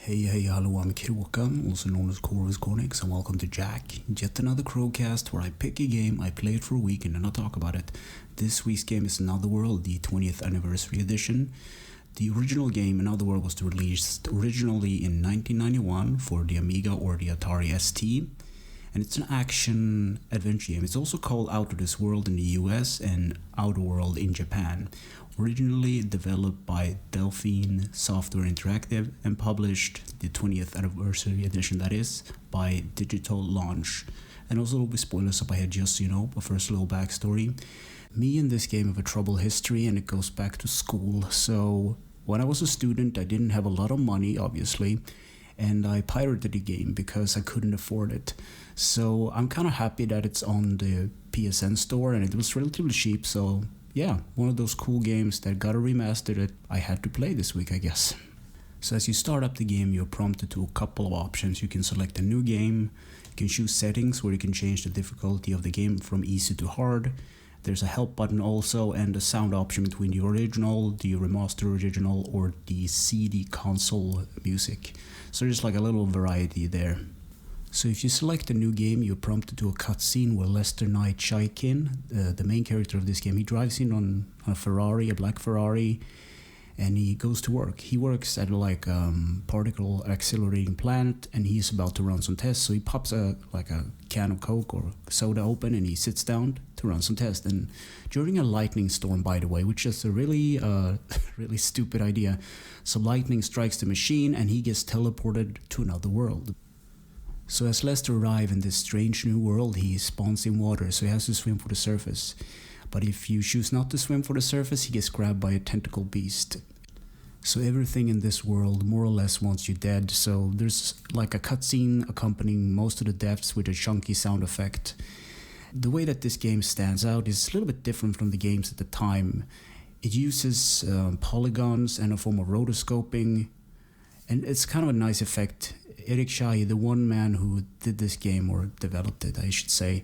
Hey, hello, I'm Kråkan, also known as Kråkan, and welcome to Yacc, yet another Crowcast where I pick a game, I play it for a week, and then I talk about it. This week's game is Another World, the 20th anniversary edition. The original game, Another World, was released originally in 1991 for the Amiga or the Atari ST, and it's an action-adventure game. It's also called Out of This World in the US and Outer World in Japan. Originally developed by Delphine Software Interactive and published the 20th anniversary edition, that is, by Digital Launch. And also with spoilers up ahead, just so you know, but first a little backstory. Me and this game have a troubled history, and it goes back to school. So when I was a student, I didn't have a lot of money, obviously, and I pirated the game because I couldn't afford it. So I'm kind of happy that it's on the PSN store, and it was relatively cheap, so yeah, one of those cool games that got a remaster that I had to play this week, I guess. So as you start up the game, you're prompted to a couple of options. You can select a new game, you can choose settings where you can change the difficulty of the game from easy to hard. There's a help button also, and a sound option between the original, the remaster original, or the CD console music. So there's like a little variety there. So if you select a new game, you're prompted to a cutscene where Knight Chaykin, the main character of this game, he drives in on a Ferrari, a black Ferrari, and he goes to work. He works at particle accelerating plant, and he's about to run some tests. So he pops a can of Coke or soda open, and he sits down to run some tests. And during a lightning storm, by the way, which is a really stupid idea, so lightning strikes the machine, and he gets teleported to another world. So as Lester arrives in this strange new world, he spawns in water, so he has to swim for the surface. But if you choose not to swim for the surface, he gets grabbed by a tentacle beast. So everything in this world more or less wants you dead, so there's like a cutscene accompanying most of the deaths with a chunky sound effect. The way that this game stands out is a little bit different from the games at the time. It uses polygons and a form of rotoscoping, and it's kind of a nice effect. Yacc Chaykin, the one man who did this game, or developed it, I should say,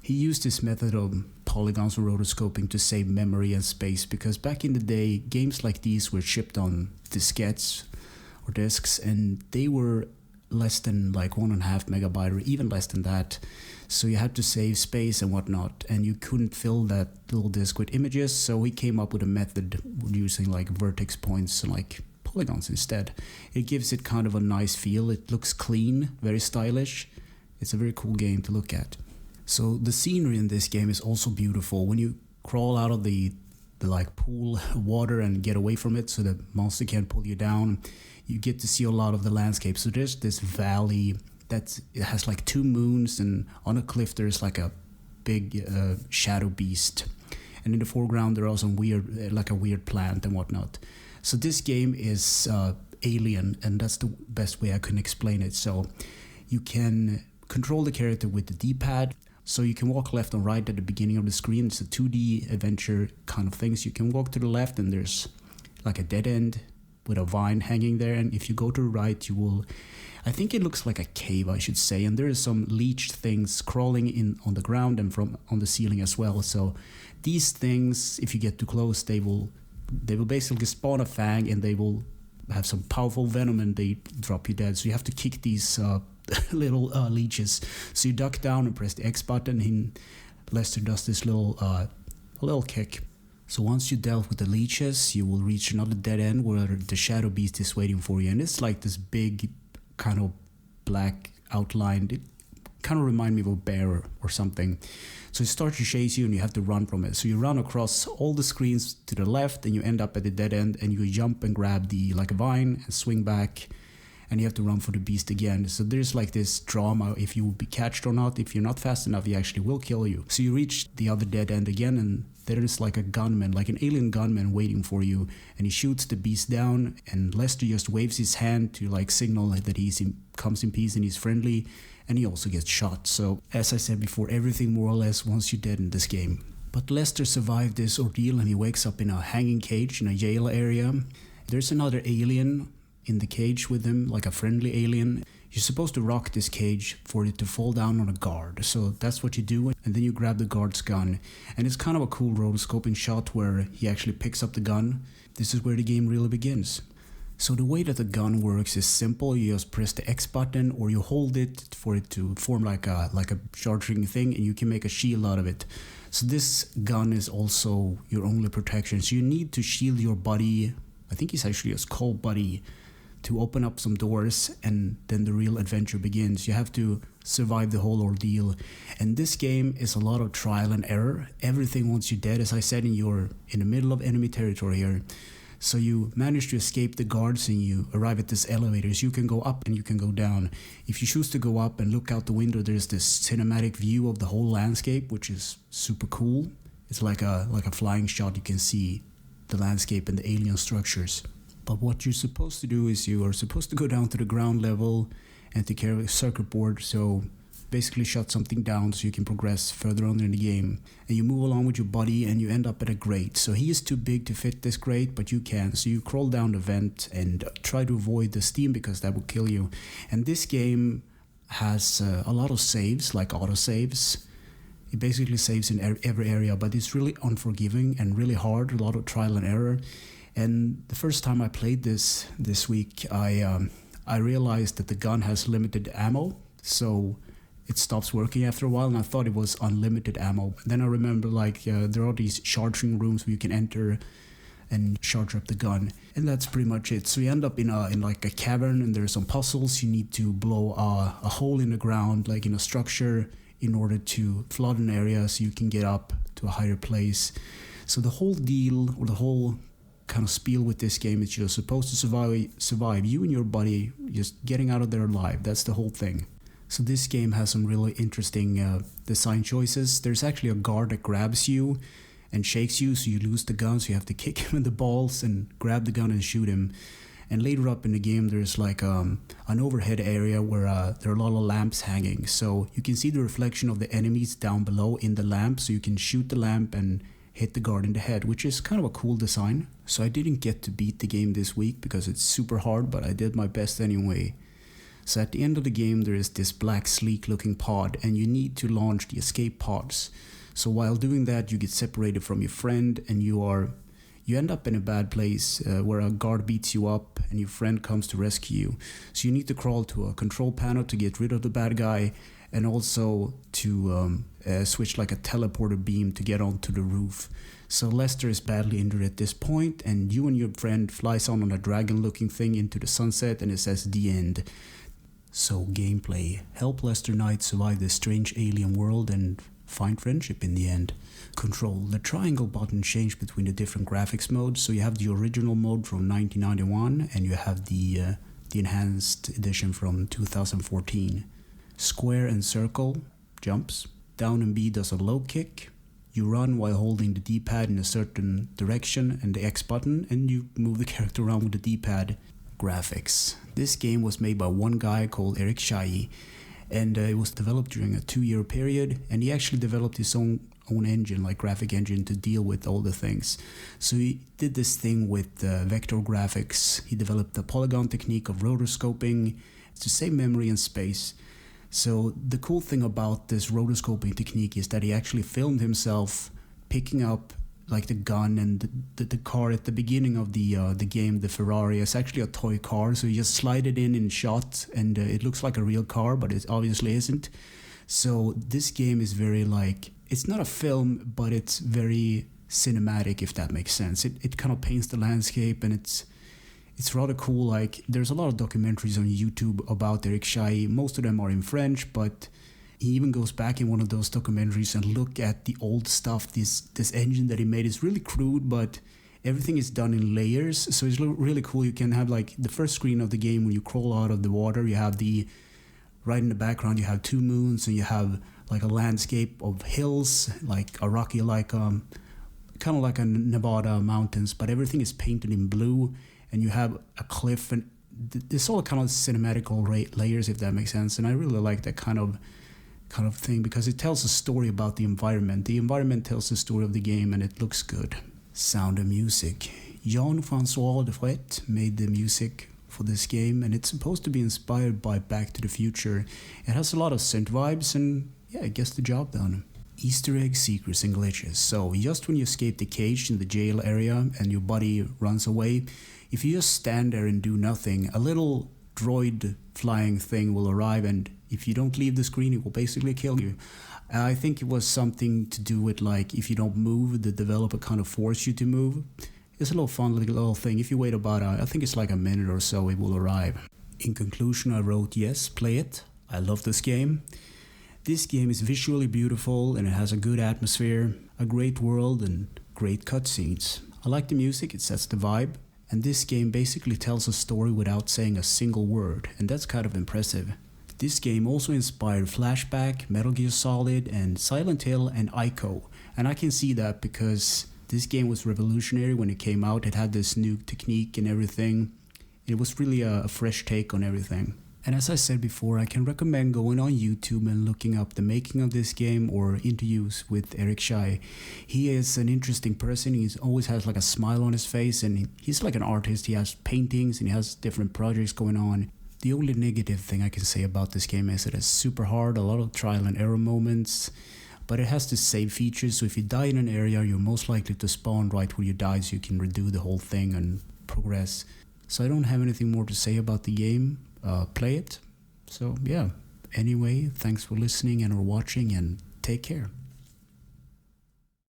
he used this method of polygons and rotoscoping to save memory and space, because back in the day, games like these were shipped on diskettes or discs, and they were less than like 1.5 megabyte or even less than that. So you had to save space and whatnot, and you couldn't fill that little disk with images, so he came up with a method using like vertex points and like polygons instead. It gives it kind of a nice feel. It looks clean, very stylish. It's a very cool game to look at. So the scenery in this game is also beautiful. When you crawl out of the like pool water and get away from it so the monster can't pull you down, you get to see a lot of the landscape. So there's this valley it has like 2 moons, and on a cliff there's like a big shadow beast. And in the foreground there are some a weird plant and whatnot. So this game is alien, and that's the best way I can explain it. So you can control the character with the D-pad, so you can walk left and right at the beginning of the screen. It's a 2D adventure kind of thing. So you can walk to the left, and there's like a dead end with a vine hanging there. And if you go to the right, you will, I think it looks like a cave, I should say. And there is some leeched things crawling in on the ground and from on the ceiling as well. So these things, if you get too close, they will basically spawn a fang, and they will have some powerful venom, and they drop you dead. So you have to kick these little leeches. So you duck down and press the X button, and Lester does this little kick. So once you dealt with the leeches, you will reach another dead end where the shadow beast is waiting for you. And it's like this big kind of black outline. It kind of reminds me of a bear or something. So it starts to chase you, and you have to run from it. So you run across all the screens to the left, and you end up at the dead end, and you jump and grab the like a vine and swing back, and you have to run for the beast again. So there's like this drama if you will be catched or not. If you're not fast enough, he actually will kill you. So you reach the other dead end again, and there is like a gunman, like an alien gunman waiting for you, and he shoots the beast down, and Lester just waves his hand to like signal that comes in peace and he's friendly, and he also gets shot. So as I said before, everything more or less wants you dead in this game. But Lester survived this ordeal, and he wakes up in a hanging cage in a jail area. There's another alien in the cage with him, like a friendly alien. You're supposed to rock this cage for it to fall down on a guard. So that's what you do, and then you grab the guard's gun. And it's kind of a cool rotoscoping shot where he actually picks up the gun. This is where the game really begins. So the way that the gun works is simple. You just press the X button or you hold it for it to form like a charging thing, and you can make a shield out of it. So this gun is also your only protection. So you need to shield your buddy. I think he's actually just called Buddy, to open up some doors, and then the real adventure begins. You have to survive the whole ordeal. And this game is a lot of trial and error. Everything wants you dead. As I said, you're in the middle of enemy territory here. So you manage to escape the guards and you arrive at this elevator. So you can go up and you can go down. If you choose to go up and look out the window, there's this cinematic view of the whole landscape, which is super cool. It's like a flying shot. You can see the landscape and the alien structures. But what you're supposed to do is you are supposed to go down to the ground level and take care of a circuit board. So basically shut something down so you can progress further on in the game. And you move along with your buddy and you end up at a grate. So he is too big to fit this grate, but you can. So you crawl down the vent and try to avoid the steam because that will kill you. And this game has a lot of saves, like autosaves. It basically saves in every area, but it's really unforgiving and really hard, a lot of trial and error. And the first time I played this week, I realized that the gun has limited ammo, so it stops working after a while, and I thought it was unlimited ammo. Then I remember there are these charging rooms where you can enter and charge up the gun, and that's pretty much it. So you end up in a cavern, and there's some puzzles. You need to blow a hole in the ground, like in a structure, in order to flood an area so you can get up to a higher place. So the whole deal, or the whole kind of spiel with this game, is you're supposed to survive, you and your buddy, just getting out of there alive. That's the whole thing. So this game has some really interesting design choices. There's actually a guard that grabs you and shakes you, so you lose the gun, so you have to kick him in the balls and grab the gun and shoot him. And later up in the game, there's an overhead area where there are a lot of lamps hanging. So you can see the reflection of the enemies down below in the lamp, so you can shoot the lamp and hit the guard in the head, which is kind of a cool design. So I didn't get to beat the game this week because it's super hard, but I did my best anyway. So at the end of the game, there is this black sleek looking pod, and you need to launch the escape pods. So while doing that, you get separated from your friend, and you end up in a bad place where a guard beats you up and your friend comes to rescue you. So you need to crawl to a control panel to get rid of the bad guy, and also to switch like a teleporter beam to get onto the roof. So Lester is badly injured at this point, and you and your friend flies on a dragon-looking thing into the sunset, and it says the end. So gameplay. Help Lester Knight survive this strange alien world and find friendship in the end. Control. The triangle button changed between the different graphics modes. So you have the original mode from 1991, and you have the enhanced edition from 2014. Square and circle, jumps. Down and B does a low kick. You run while holding the D-pad in a certain direction and the X button, and you move the character around with the D-pad. Graphics. This game was made by one guy called Yacc Chaykin, and it was developed during a 2-year period, and he actually developed his own engine, like graphic engine, to deal with all the things. So he did this thing with vector graphics. He developed the polygon technique of rotoscoping to save memory and space. So the cool thing about this rotoscoping technique is that he actually filmed himself picking up like the gun and the car at the beginning of the game. The Ferrari is actually a toy car, so you just slide it in shot, and it looks like a real car, but it obviously isn't. So this game is very it's not a film, but it's very cinematic, if that makes sense. It kind of paints the landscape, and it's rather cool. There's a lot of documentaries on YouTube about Yacc Chaykin. Most of them are in French, but he even goes back in one of those documentaries and look at the old stuff. This engine that he made is really crude, but everything is done in layers, so it's really cool. You can have the first screen of the game when you crawl out of the water. You have right in the background, you have 2 moons, and you have a landscape of hills, like a rocky, kind of like a Nevada mountains, but everything is painted in blue, and you have a cliff, and this all kind of cinematic layers, if that makes sense. And I really like that kind of thing because it tells a story about the environment. The environment tells the story of the game, and it looks good. Sound and music. Jean-François Defret made the music for this game, and it's supposed to be inspired by Back to the Future. It has a lot of synth vibes, and yeah, it gets the job done. Easter egg, secrets, and glitches. So just when you escape the cage in the jail area and your buddy runs away, if you just stand there and do nothing, a little droid flying thing will arrive, and if you don't leave the screen, it will basically kill you. I think it was something to do with, like, if you don't move, the developer kind of force you to move. It's a little fun little thing. If you wait about, I think it's like a minute or so, it will arrive. In conclusion, I wrote, yes, play it. I love this game. This game is visually beautiful and it has a good atmosphere, a great world and great cutscenes. I like the music, it sets the vibe. And this game basically tells a story without saying a single word, and that's kind of impressive. This game also inspired Flashback, Metal Gear Solid, and Silent Hill and Ico. And I can see that because this game was revolutionary when it came out. It had this new technique and everything. It was really a fresh take on everything. And as I said before, I can recommend going on YouTube and looking up the making of this game or interviews with Yacc Chaykin. He is an interesting person. He always has like a smile on his face, and he's like an artist. He has paintings and he has different projects going on. The only negative thing I can say about this game is it is super hard, a lot of trial and error moments, but it has the save features, so if you die in an area, you're most likely to spawn right where you died, so you can redo the whole thing and progress. So I don't have anything more to say about the game. Play it. So yeah, anyway, thanks for listening and or watching, and take care.